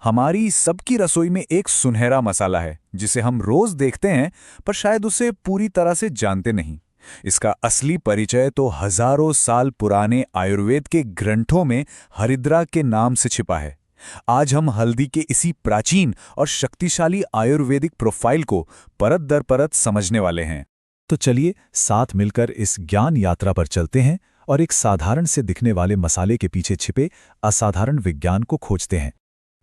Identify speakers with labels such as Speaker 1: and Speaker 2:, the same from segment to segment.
Speaker 1: हमारी सबकी रसोई में एक सुनहरा मसाला है जिसे हम रोज देखते हैं, पर शायद उसे पूरी तरह से जानते नहीं। इसका असली परिचय तो हजारों साल पुराने आयुर्वेद के ग्रंथों में हरिद्रा के नाम से छिपा है। आज हम हल्दी के इसी प्राचीन और शक्तिशाली आयुर्वेदिक प्रोफाइल को परत दर परत समझने वाले हैं।
Speaker 2: तो चलिए साथ मिलकर इस ज्ञान यात्रा पर चलते हैं और एक साधारण से दिखने वाले मसाले के पीछे छिपे असाधारण विज्ञान को खोजते हैं।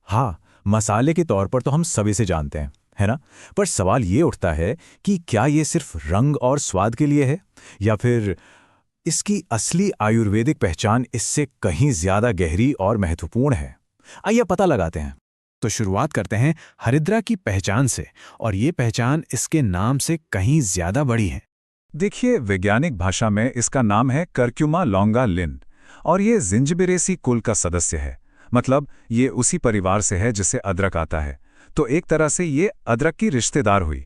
Speaker 2: हाँ, मसाले के तौर पर तो हम सभी से जानते हैं, है ना? पर सवाल ये उठता है कि क्या ये सिर्फ रंग और स्वाद के लिए है, या फिर इसकी असली आयुर्वेदिक पहचान इससे कहीं ज्यादा गहरी और महत्वपूर्ण है? आइए पता लगाते हैं। तो शुरुआत करते हैं हरिद्रा की पहचान से, और ये पहचान इसके नाम से कहीं ज्यादा बड़ी है।
Speaker 1: देखिए, वैज्ञानिक भाषा में इसका नाम है कर्क्यूमा लॉन्गा लिन, और ये जिंजिबेरेसी कुल का सदस्य है। मतलब ये उसी परिवार से है जिसे अदरक आता है, तो एक तरह से ये अदरक की रिश्तेदार हुई।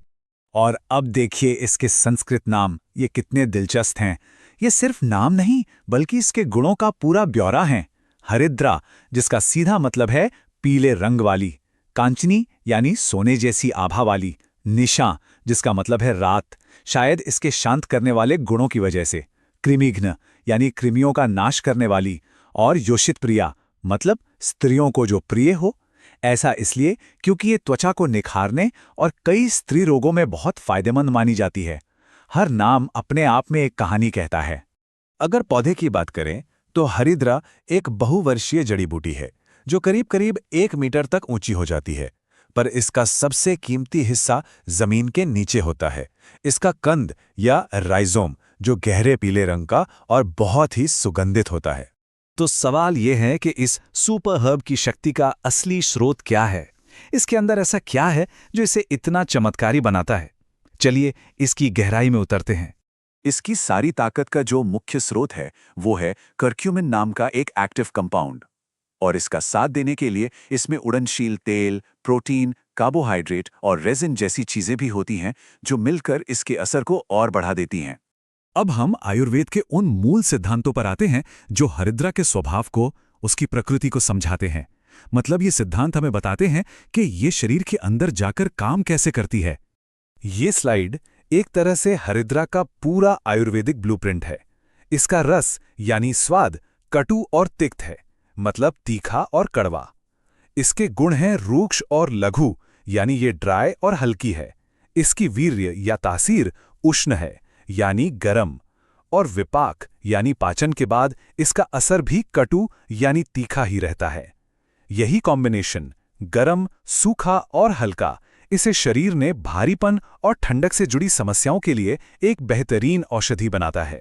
Speaker 1: और अब देखिए इसके संस्कृत नाम, ये कितने दिलचस्प हैं। ये सिर्फ नाम नहीं, बल्कि इसके गुणों का पूरा ब्यौरा है। हरिद्रा, जिसका सीधा मतलब है पीले रंग वाली, कांचनी यानी सोने जैसी आभा वाली, निशा जिसका मतलब है रात, शायद इसके शांत करने वाले गुणों की वजह से, कृमिघ्न यानी कृमियों का नाश करने वाली, और योषित प्रिया मतलब स्त्रियों को जो प्रिय हो। ऐसा इसलिए क्योंकि ये त्वचा को निखारने और कई स्त्री रोगों में बहुत फायदेमंद मानी जाती है। हर नाम अपने आप में एक कहानी कहता है। अगर पौधे की बात करें तो हरिद्रा एक बहुवर्षीय जड़ी बूटी है जो करीब करीब 1 मीटर तक ऊंची हो जाती है। पर इसका सबसे कीमती हिस्सा जमीन के नीचे होता है, इसका कंद या राइजोम, जो गहरे पीले रंग का और बहुत ही सुगंधित होता है। तो सवाल यह है कि इस सुपर हर्ब की शक्ति का असली स्रोत क्या है? इसके अंदर ऐसा क्या है जो इसे इतना चमत्कारी बनाता है? चलिए इसकी गहराई में उतरते हैं। इसकी सारी ताकत का जो मुख्य स्रोत है वो है कर्क्यूमिन नाम का एक एक्टिव कंपाउंड, और इसका साथ देने के लिए इसमें उड़नशील तेल, प्रोटीन, कार्बोहाइड्रेट और रेजिन जैसी चीजें भी होती हैं जो मिलकर इसके असर को और बढ़ा देती हैं।
Speaker 2: अब हम आयुर्वेद के उन मूल सिद्धांतों पर आते हैं जो हरिद्रा के स्वभाव को, उसकी प्रकृति को समझाते हैं। मतलब ये सिद्धांत हमें बताते हैं कि ये शरीर के अंदर जाकर काम कैसे करती है। ये स्लाइड एक तरह से हरिद्रा का पूरा आयुर्वेदिक ब्लूप्रिंट है। इसका रस यानी स्वाद कटु और तिक्त है, मतलब तीखा और कड़वा। इसके गुण हैं रूक्ष और लघु, यानी ये ड्राई और हल्की है। इसकी वीर्य या तासीर उष्ण है, यानी गरम, और विपाक यानी पाचन के बाद इसका असर भी कटु यानी तीखा ही रहता है। यही कॉम्बिनेशन, गरम, सूखा और हल्का, इसे शरीर ने भारीपन और ठंडक से जुड़ी समस्याओं के लिए एक बेहतरीन औषधि बनाता है।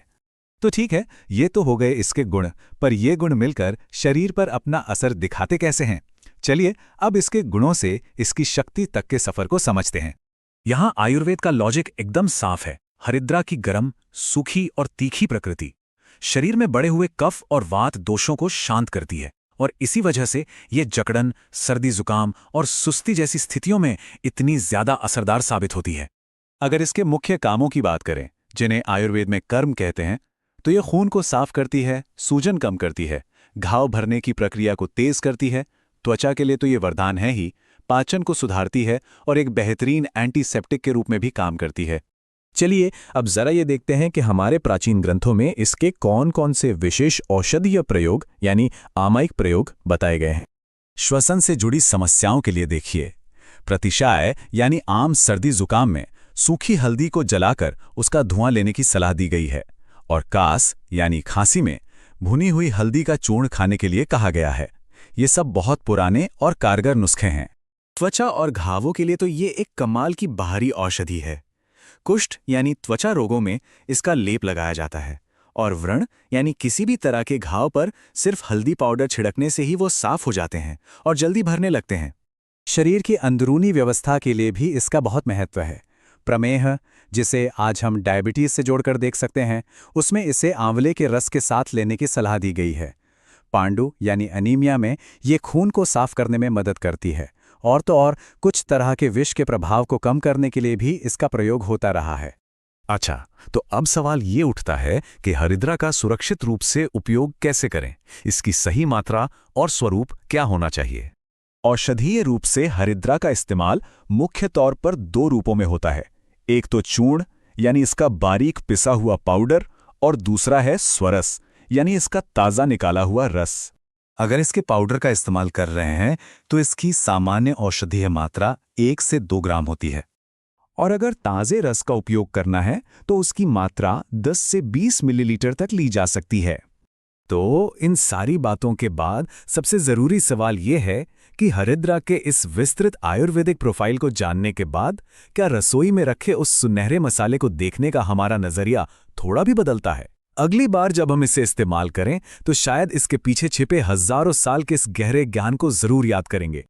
Speaker 2: तो ठीक है, ये तो हो गए इसके गुण, पर ये गुण मिलकर शरीर पर अपना असर दिखाते कैसे हैं? चलिए अब इसके गुणों से इसकी शक्ति तक के सफर को समझते हैं। यहां आयुर्वेद का लॉजिक एकदम साफ है। हरिद्रा की गरम, सूखी और तीखी प्रकृति शरीर में बढ़े हुए कफ और वात दोषों को शांत करती है, और इसी वजह से ये जकड़न, सर्दी जुकाम और सुस्ती जैसी स्थितियों में इतनी ज्यादा असरदार साबित होती है। अगर इसके मुख्य कामों की बात करें, जिन्हें आयुर्वेद में कर्म कहते हैं, तो ये खून को साफ करती है, सूजन कम करती है, घाव भरने की प्रक्रिया को तेज करती है, त्वचा के लिए तो ये वरदान है ही, पाचन को सुधारती है और एक बेहतरीन एंटीसेप्टिक के रूप में भी काम करती है। चलिए अब जरा ये देखते हैं कि हमारे प्राचीन ग्रंथों में इसके कौन कौन से विशेष औषधीय प्रयोग यानी आमायिक प्रयोग बताए गए हैं। श्वसन से जुड़ी समस्याओं के लिए देखिए, प्रतिशाय यानी आम सर्दी जुकाम में सूखी हल्दी को जलाकर उसका धुआं लेने की सलाह दी गई है, और कास यानी खांसी में भुनी हुई हल्दी का चूर्ण खाने के लिए कहा गया है। ये सब बहुत पुराने और कारगर नुस्खे हैं। त्वचा और घावों के लिए तो ये एक कमाल की बाहरी औषधि है। कुष्ठ यानी त्वचा रोगों में इसका लेप लगाया जाता है, और व्रण यानी किसी भी तरह के घाव पर सिर्फ हल्दी पाउडर छिड़कने से ही वो साफ हो जाते हैं और जल्दी भरने लगते हैं। शरीर की अंदरूनी व्यवस्था के लिए भी इसका बहुत महत्व है। प्रमेह, जिसे आज हम डायबिटीज से जोड़कर देख सकते हैं, उसमें इसे आंवले के रस के साथ लेने की सलाह दी गई है। पांडु यानी अनीमिया में ये खून को साफ करने में मदद करती है, और तो और कुछ तरह के विष के प्रभाव को कम करने के लिए भी इसका प्रयोग होता रहा है। अच्छा, तो अब सवाल ये उठता है कि हरिद्रा का सुरक्षित रूप से उपयोग कैसे करें? इसकी सही मात्रा और स्वरूप क्या होना चाहिए? औषधीय रूप से हरिद्रा का इस्तेमाल मुख्य तौर पर दो रूपों में होता है। एक तो चूर्ण यानी इसका बारीक पिसा हुआ पाउडर, और दूसरा है स्वरस यानी इसका ताज़ा निकाला हुआ रस। अगर इसके पाउडर का इस्तेमाल कर रहे हैं तो इसकी सामान्य औषधीय मात्रा 1 से 2 ग्राम होती है, और अगर ताज़े रस का उपयोग करना है तो उसकी मात्रा 10 से 20 मिलीलीटर तक ली जा सकती है। तो इन सारी बातों के बाद सबसे ज़रूरी सवाल ये है कि हरिद्रा के इस विस्तृत आयुर्वेदिक प्रोफाइल को जानने के बाद क्या रसोई में रखे उस सुनहरे मसाले को देखने का हमारा नज़रिया थोड़ा भी बदलता है? अगली बार जब हम इसे इस्तेमाल करें तो शायद इसके पीछे छिपे हज़ारों साल के इस गहरे ज्ञान को ज़रूर याद करेंगे।